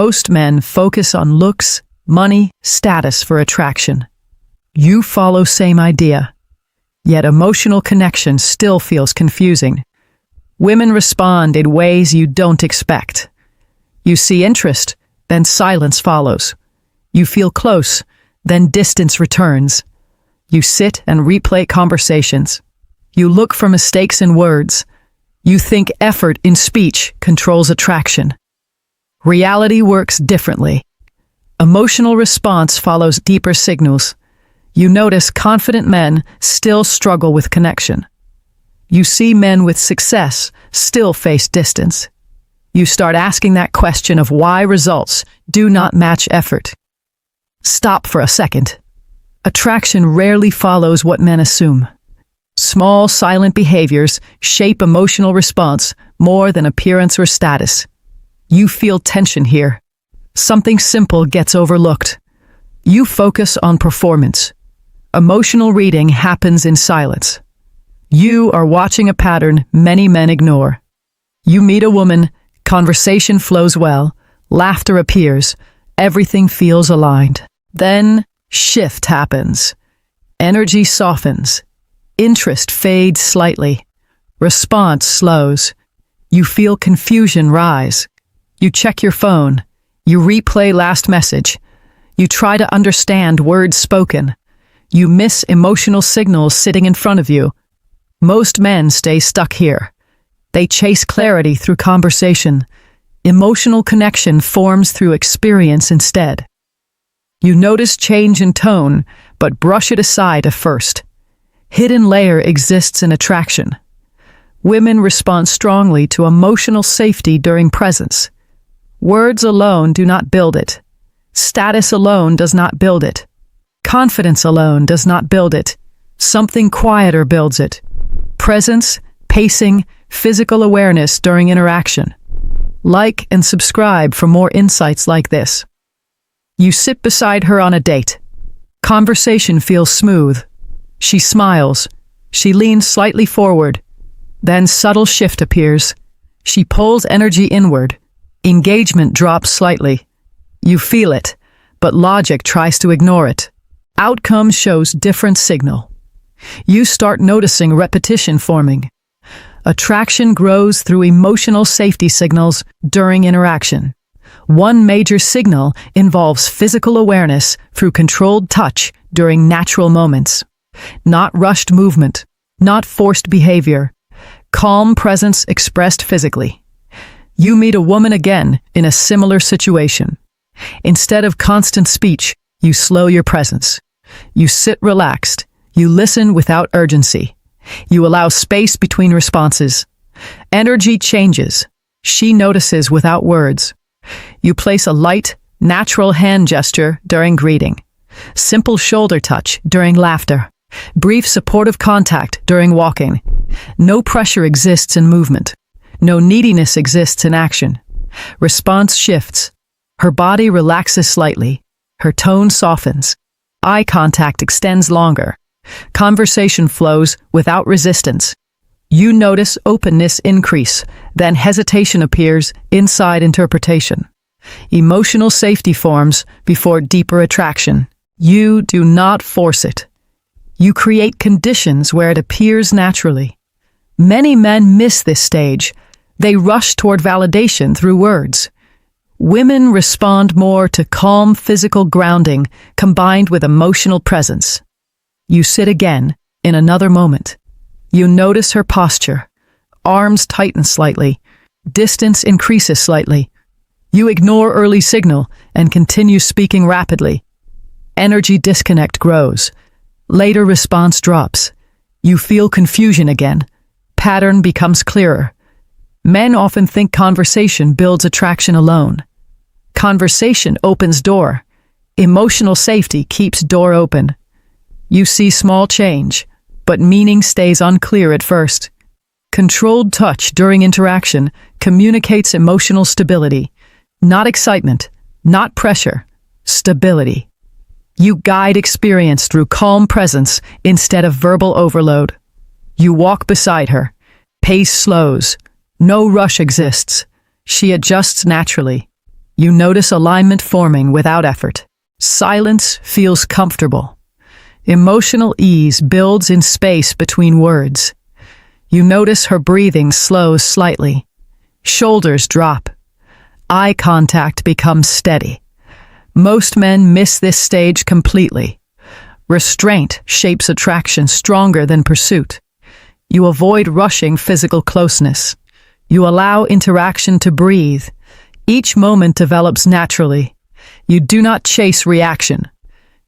Most men focus on looks, money, status for attraction. You follow same idea, yet emotional connection still feels confusing. Women respond in ways you don't expect. You see interest, then silence follows. You feel close, then distance returns. You sit and replay conversations. You look for mistakes in words. You think effort in speech controls attraction. Reality works differently. Emotional response follows deeper signals. You notice confident men still struggle with connection. You see men with success still face distance. You start asking that question of why results do not match effort. Stop for a second. Attraction rarely follows what men assume. Small, silent behaviors shape emotional response more than appearance or status. You feel tension here. Something simple gets overlooked. You focus on performance. Emotional reading happens in silence. You are watching a pattern many men ignore. You meet a woman, conversation flows well, laughter appears, everything feels aligned. Then, shift happens. Energy softens. Interest fades slightly. Response slows. You feel confusion rise. You check your phone. You replay last message. You try to understand words spoken. You miss emotional signals sitting in front of you. Most men stay stuck here. They chase clarity through conversation. Emotional connection forms through experience instead. You notice change in tone, but brush it aside at first. Hidden layer exists in attraction. Women respond strongly to emotional safety during presence. Words alone do not build it. Status alone does not build it. Confidence alone does not build it. Something quieter builds it. Presence, pacing, physical awareness during interaction. Like and subscribe for more insights like this. You sit beside her on a date. Conversation feels smooth. She smiles. She leans slightly forward. Then subtle shift appears. She pulls energy inward. Engagement drops slightly. You feel it, but logic tries to ignore it. Outcome shows different signal. You start noticing repetition forming. Attraction grows through emotional safety signals during interaction. One major signal involves physical awareness through controlled touch during natural moments. Not rushed movement, not forced behavior. Calm presence expressed physically. You meet a woman again in a similar situation. Instead of constant speech, you slow your presence. You sit relaxed. You listen without urgency. You allow space between responses. Energy changes. She notices without words. You place a light, natural hand gesture during greeting. Simple shoulder touch during laughter. Brief supportive contact during walking. No pressure exists in movement. No neediness exists in action. Response shifts. Her body relaxes slightly. Her tone softens. Eye contact extends longer. Conversation flows without resistance. You notice openness increase, then hesitation appears inside interpretation. Emotional safety forms before deeper attraction. You do not force it. You create conditions where it appears naturally. Many men miss this stage. They rush toward validation through words. Women respond more to calm physical grounding combined with emotional presence. You sit again in another moment. You notice her posture. Arms tighten slightly. Distance increases slightly. You ignore early signal and continue speaking rapidly. Energy disconnect grows. Later response drops. You feel confusion again. Pattern becomes clearer. Men often think conversation builds attraction alone. Conversation opens door. Emotional safety keeps door open. You see small change, but meaning stays unclear at first. Controlled touch during interaction communicates emotional stability. Not excitement, not pressure, stability. You guide experience through calm presence instead of verbal overload. You walk beside her. Pace slows. No rush exists. She adjusts naturally. You notice alignment forming without effort. Silence feels comfortable. Emotional ease builds in space between words. You notice her breathing slows slightly. Shoulders drop. Eye contact becomes steady. Most men miss this stage completely. Restraint shapes attraction stronger than pursuit. You avoid rushing physical closeness. You allow interaction to breathe. Each moment develops naturally. You do not chase reaction.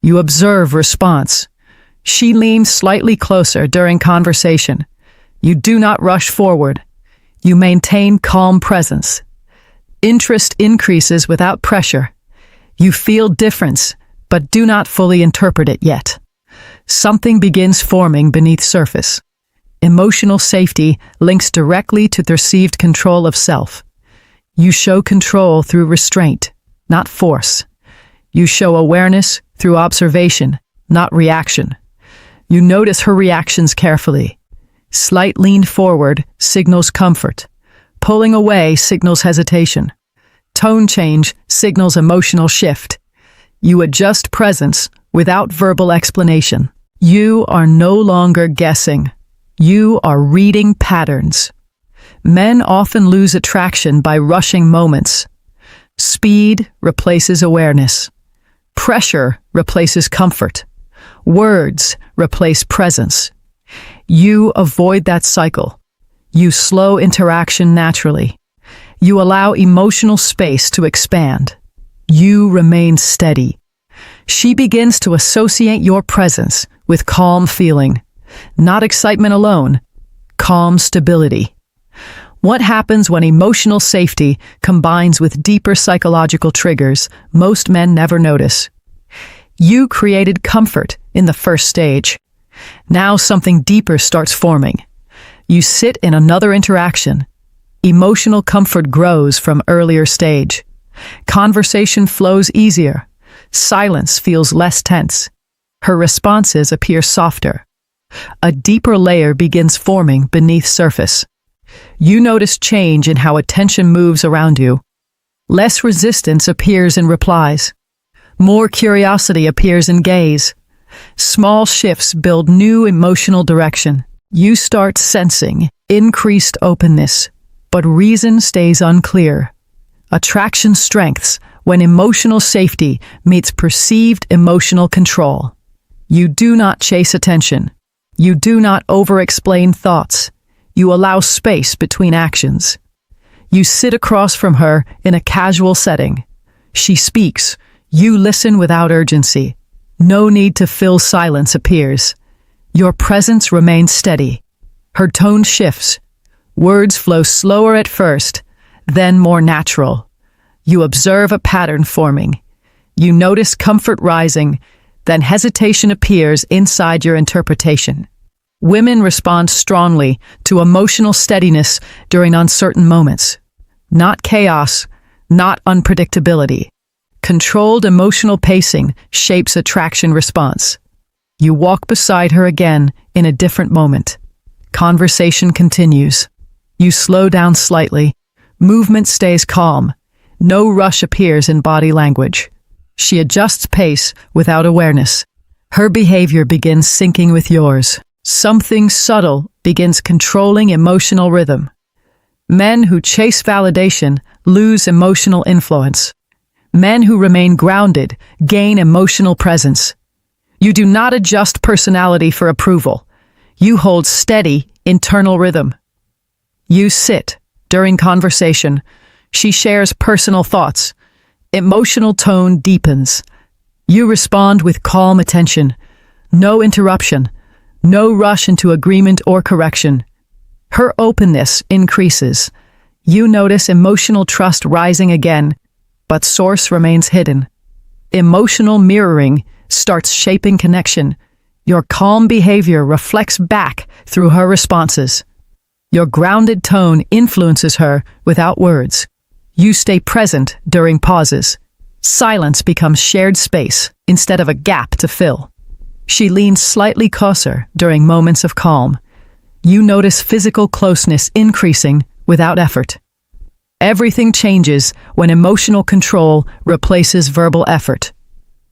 You observe response. She leans slightly closer during conversation. You do not rush forward. You maintain calm presence. Interest increases without pressure. You feel difference, but do not fully interpret it yet. Something begins forming beneath surface. Emotional safety links directly to perceived control of self. You show control through restraint, not force. You show awareness through observation, not reaction. You notice her reactions carefully. Slight lean forward signals comfort. Pulling away signals hesitation. Tone change signals emotional shift. You adjust presence without verbal explanation. You are no longer guessing. You are reading patterns. Men often lose attraction by rushing moments. Speed replaces awareness. Pressure replaces comfort. Words replace presence. You avoid that cycle. You slow interaction naturally. You allow emotional space to expand. You remain steady. She begins to associate your presence with calm feeling, not excitement alone, calm stability. What happens when emotional safety combines with deeper psychological triggers most men never notice? You created comfort in the first stage. Now something deeper starts forming. You sit in another interaction. Emotional comfort grows from earlier stage. Conversation flows easier. Silence feels less tense. Her responses appear softer. A deeper layer begins forming beneath surface. You notice change in how attention moves around you. Less resistance appears in replies. More curiosity appears in gaze. Small shifts build new emotional direction. You start sensing increased openness, but reason stays unclear. Attraction strengthens when emotional safety meets perceived emotional control. You do not chase attention. You do not over-explain thoughts. You allow space between actions. You sit across from her in a casual setting. She speaks. You listen without urgency. No need to fill silence appears. Your presence remains steady. Her tone shifts. Words flow slower at first, then more natural. You observe a pattern forming. You notice comfort rising, then hesitation appears inside your interpretation. Women respond strongly to emotional steadiness during uncertain moments. Not chaos, not unpredictability. Controlled emotional pacing shapes attraction response. You walk beside her again in a different moment. Conversation continues. You slow down slightly. Movement stays calm. No rush appears in body language. She adjusts pace without awareness. Her behavior begins syncing with yours. Something subtle begins controlling emotional rhythm. Men who chase validation lose emotional influence. Men who remain grounded gain emotional presence. You do not adjust personality for approval. You hold steady internal rhythm. You sit during conversation. She shares personal thoughts. Emotional tone deepens. You respond with calm attention. No interruption. No rush into agreement or correction. Her openness increases. You notice emotional trust rising again, but source remains hidden. Emotional mirroring starts shaping connection. Your calm behavior reflects back through her responses. Your grounded tone influences her without words. You stay present during pauses. Silence becomes shared space instead of a gap to fill. She leans slightly closer during moments of calm. You notice physical closeness increasing without effort. Everything changes when emotional control replaces verbal effort.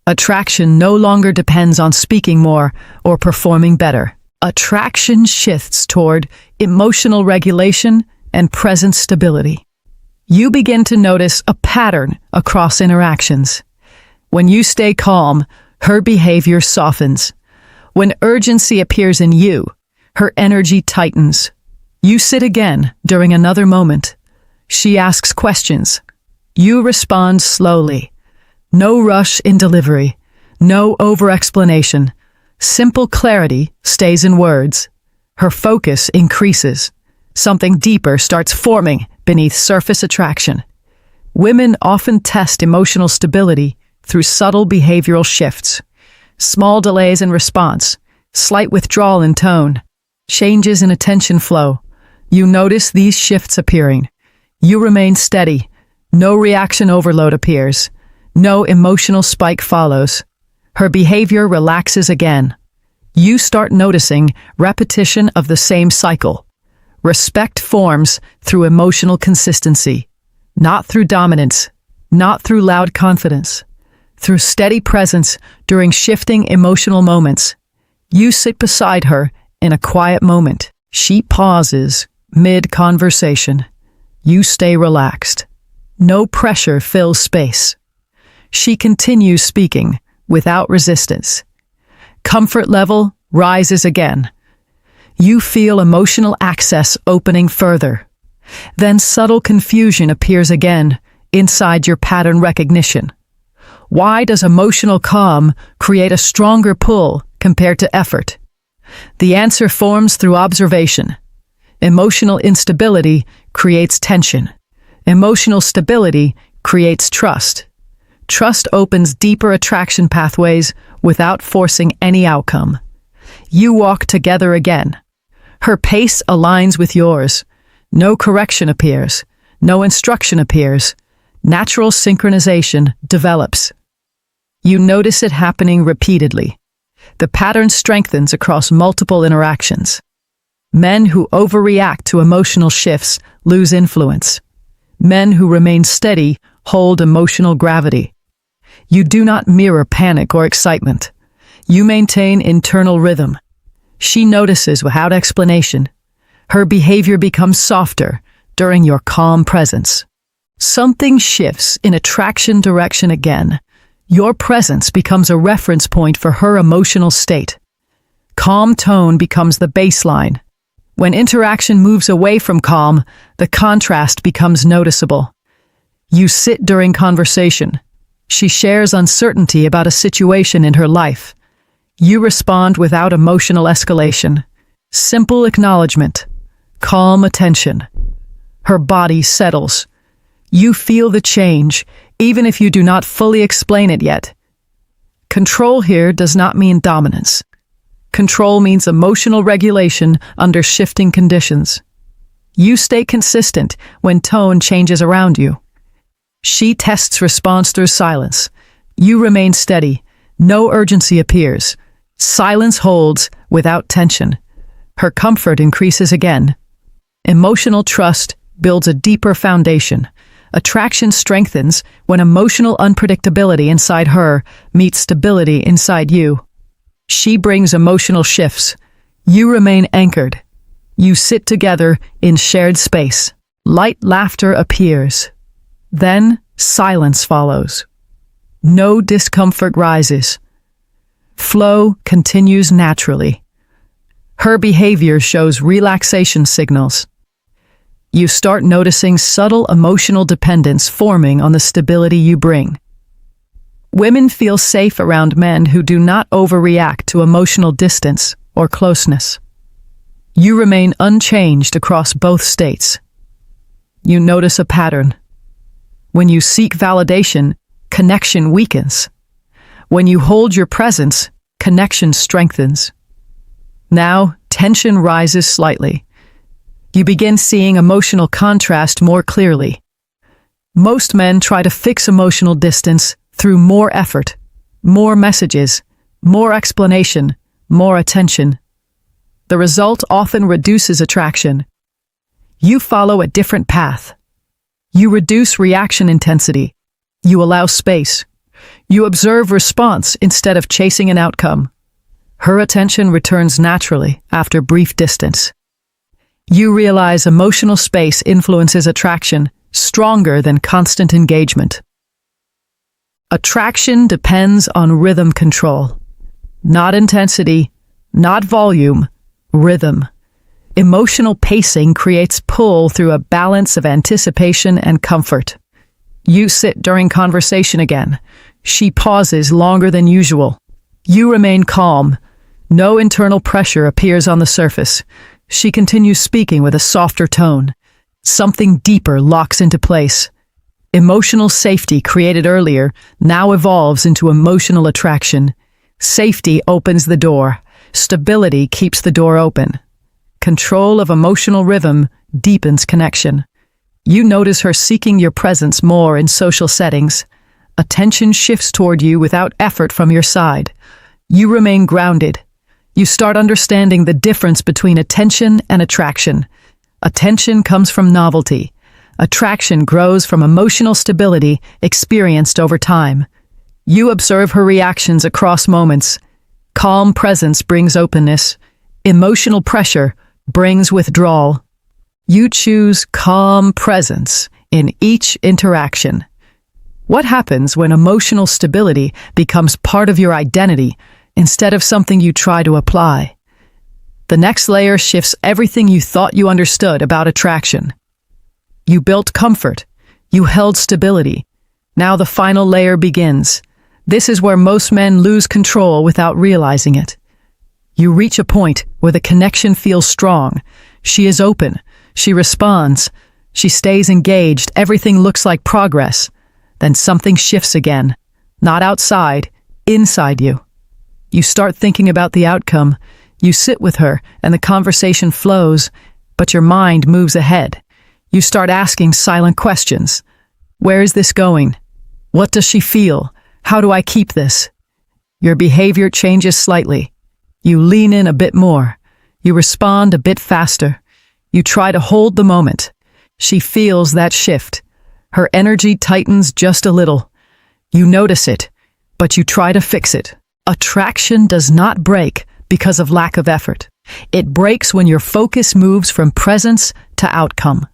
Attraction no longer depends on speaking more or performing better. Attraction shifts toward emotional regulation and present stability. You begin to notice a pattern across interactions. When you stay calm, her behavior softens. When urgency appears in you, her energy tightens. You sit again during another moment. She asks questions. You respond slowly. No rush in delivery. No over-explanation. Simple clarity stays in words. Her focus increases. Something deeper starts forming beneath surface attraction. Women often test emotional stability through subtle behavioral shifts. Small delays in response, slight withdrawal in tone, changes in attention flow. You notice these shifts appearing. You remain steady. No reaction overload appears. No emotional spike follows. Her behavior relaxes again. You start noticing repetition of the same cycle. Respect forms through emotional consistency, not through dominance, not through loud confidence, through steady presence during shifting emotional moments. You sit beside her in a quiet moment. She pauses mid-conversation. You stay relaxed. No pressure fills space. She continues speaking without resistance. Comfort level rises again. You feel emotional access opening further. Then subtle confusion appears again inside your pattern recognition. Why does emotional calm create a stronger pull compared to effort? The answer forms through observation. Emotional instability creates tension. Emotional stability creates trust. Trust opens deeper attraction pathways without forcing any outcome. You walk together again. Her pace aligns with yours. No correction appears. No instruction appears. Natural synchronization develops. You notice it happening repeatedly. The pattern strengthens across multiple interactions. Men who overreact to emotional shifts lose influence. Men who remain steady hold emotional gravity. You do not mirror panic or excitement. You maintain internal rhythm. She notices without explanation. Her behavior becomes softer during your calm presence. Something shifts in attraction direction again. Your presence becomes a reference point for her emotional state. Calm tone becomes the baseline. When interaction moves away from calm, the contrast becomes noticeable. You sit during conversation. She shares uncertainty about a situation in her life. You respond without emotional escalation. Simple acknowledgement. Calm attention. Her body settles. You feel the change, even if you do not fully explain it yet. Control here does not mean dominance. Control means emotional regulation under shifting conditions. You stay consistent when tone changes around you. She tests response through silence. You remain steady. No urgency appears. Silence holds without tension. Her comfort increases again. Emotional trust builds a deeper foundation. Attraction strengthens when emotional unpredictability inside her meets stability inside you. She brings emotional shifts. You remain anchored. You sit together in shared space. Light laughter appears. Then silence follows. No discomfort rises. Flow continues naturally. Her behavior shows relaxation signals. You start noticing subtle emotional dependence forming on the stability you bring. Women feel safe around men who do not overreact to emotional distance or closeness. You remain unchanged across both states. You notice a pattern. When you seek validation, connection weakens. When you hold your presence, connection strengthens. Now, tension rises slightly. You begin seeing emotional contrast more clearly. Most men try to fix emotional distance through more effort, more messages, more explanation, more attention. The result often reduces attraction. You follow a different path. You reduce reaction intensity. You allow space. You observe response instead of chasing an outcome. Her attention returns naturally after brief distance. You realize emotional space influences attraction stronger than constant engagement. Attraction depends on rhythm control. Not intensity, not volume, rhythm. Emotional pacing creates pull through a balance of anticipation and comfort. You sit during conversation again. She pauses longer than usual. You remain calm. No internal pressure appears on the surface. She continues speaking with a softer tone. Something deeper locks into place. Emotional safety created earlier now evolves into emotional attraction. Safety opens the door. Stability keeps the door open. Control of emotional rhythm deepens connection. You notice her seeking your presence more in social settings. Attention shifts toward you without effort from your side. You remain grounded. You start understanding the difference between attention and attraction. Attention comes from novelty. Attraction grows from emotional stability experienced over time. You observe her reactions across moments. Calm presence brings openness. Emotional pressure brings withdrawal. You choose calm presence in each interaction. What happens when emotional stability becomes part of your identity instead of something you try to apply? The next layer shifts everything you thought you understood about attraction. You built comfort. You held stability. Now the final layer begins. This is where most men lose control without realizing it. You reach a point where the connection feels strong. She is open. She responds. She stays engaged. Everything looks like progress. Then something shifts again. Not outside, inside you. You start thinking about the outcome. You sit with her and the conversation flows, but your mind moves ahead. You start asking silent questions. Where is this going? What does she feel? How do I keep this? Your behavior changes slightly. You lean in a bit more. You respond a bit faster. You try to hold the moment. She feels that shift. Her energy tightens just a little. You notice it, but you try to fix it. Attraction does not break because of lack of effort. It breaks when your focus moves from presence to outcome.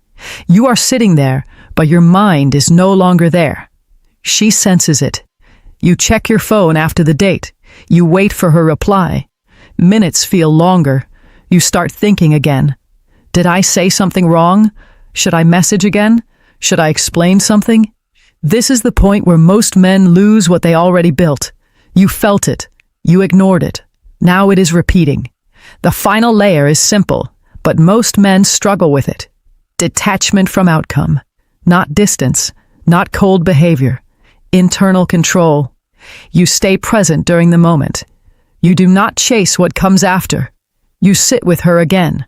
You are sitting there, but your mind is no longer there. She senses it. You check your phone after the date. You wait for her reply. Minutes feel longer. You start thinking again. Did I say something wrong? Should I message again? Should I explain something? This is the point where most men lose what they already built. You felt it. You ignored it. Now it is repeating. The final layer is simple, but most men struggle with it. Detachment from outcome. Not distance. Not cold behavior. Internal control. You stay present during the moment. You do not chase what comes after. You sit with her again.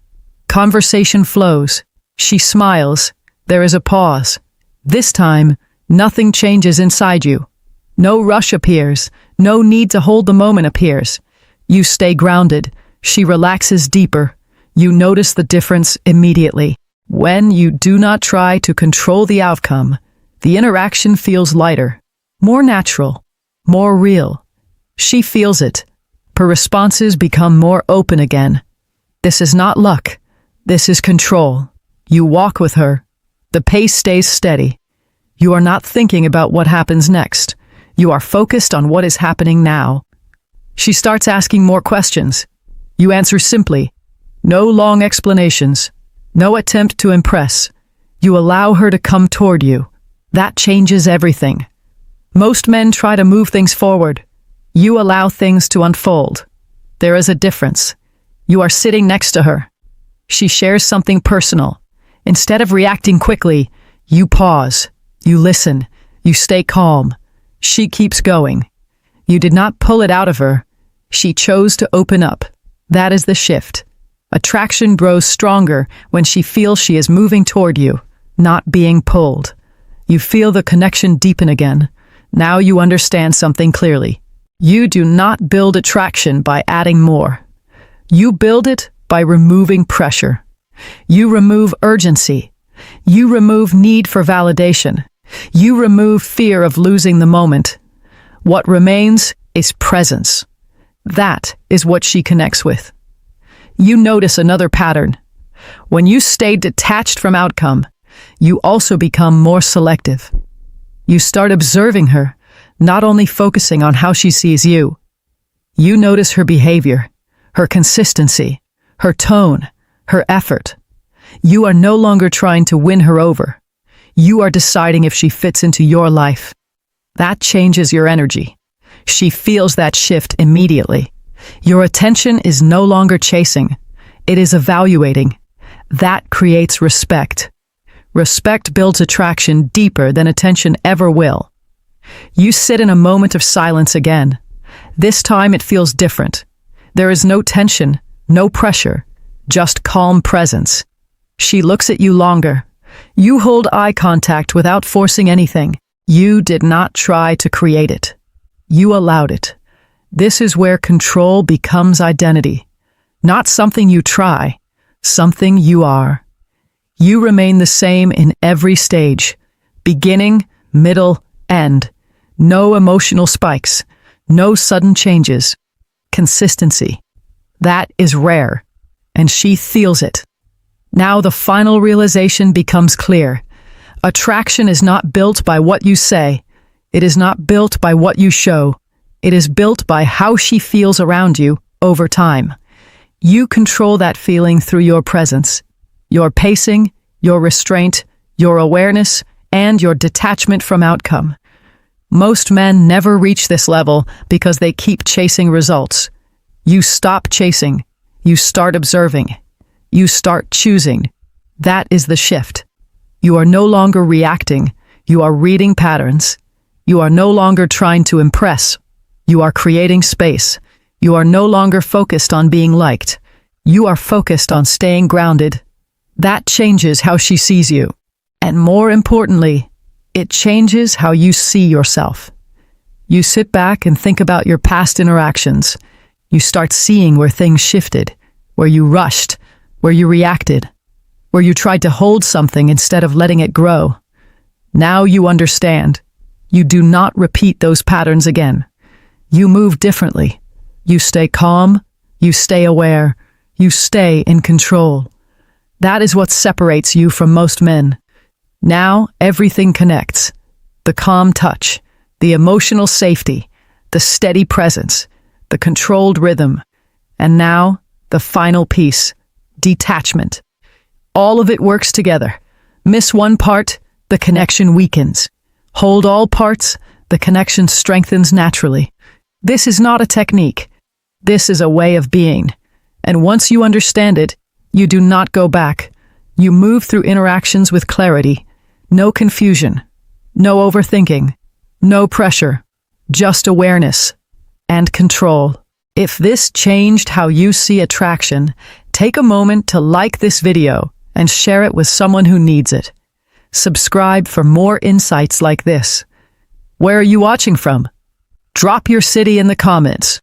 Conversation flows. She smiles. There is a pause. This time, nothing changes inside you. No rush appears. No need to hold the moment appears. You stay grounded. She relaxes deeper. You notice the difference immediately. When you do not try to control the outcome, the interaction feels lighter, more natural, more real. She feels it. Her responses become more open again. This is not luck. This is control. You walk with her. The pace stays steady. You are not thinking about what happens next. You are focused on what is happening now. She starts asking more questions. You answer simply. No long explanations. No attempt to impress. You allow her to come toward you. That changes everything. Most men try to move things forward. You allow things to unfold. There is a difference. You are sitting next to her. She shares something personal. Instead of reacting quickly, you pause. You listen. You stay calm. She keeps going. You did not pull it out of her. She chose to open up. That is the shift. Attraction grows stronger when she feels she is moving toward you, not being pulled. You feel the connection deepen again. Now you understand something clearly. You do not build attraction by adding more. You build it by removing pressure. You remove urgency. You remove need for validation. You remove fear of losing the moment. What remains is presence. That is what she connects with. You notice another pattern. When you stay detached from outcome, you also become more selective. You start observing her, not only focusing on how she sees you. You notice her behavior, her consistency, her tone, her effort. You are no longer trying to win her over. You are deciding if she fits into your life. That changes your energy. She feels that shift immediately. Your attention is no longer chasing. It is evaluating. That creates respect. Respect builds attraction deeper than attention ever will. You sit in a moment of silence again. This time it feels different. There is no tension, no pressure, just calm presence. She looks at you longer. You hold eye contact without forcing anything. You did not try to create it. You allowed it. This is where control becomes identity. Not something you try, something you are. You remain the same in every stage. Beginning, middle, end. No emotional spikes. No sudden changes. Consistency. That is rare. And she feels it. Now the final realization becomes clear. Attraction is not built by what you say. It is not built by what you show. It is built by how she feels around you over time. You control that feeling through your presence, your pacing, your restraint, your awareness, and your detachment from outcome. Most men never reach this level because they keep chasing results. You stop chasing. You start observing. You start choosing. That is the shift. You are no longer reacting. You are reading patterns. You are no longer trying to impress. You are creating space. You are no longer focused on being liked. You are focused on staying grounded. That changes how she sees you. And more importantly, it changes how you see yourself. You sit back and think about your past interactions. You start seeing where things shifted, where you rushed, where you reacted, where you tried to hold something instead of letting it grow. Now you understand. You do not repeat those patterns again. You move differently. You stay calm. You stay aware. You stay in control. That is what separates you from most men. Now everything connects. The calm touch, the emotional safety, the steady presence, the controlled rhythm, and now the final piece, detachment. All of it works together. Miss one part, the connection weakens. Hold all parts, the connection strengthens naturally. This is not a technique. This is a way of being. And once you understand it, you do not go back. You move through interactions with clarity. No confusion. No overthinking. No pressure. Just awareness and control. If this changed how you see attraction, take a moment to like this video and share it with someone who needs it. Subscribe for more insights like this. Where are you watching from? Drop your city in the comments.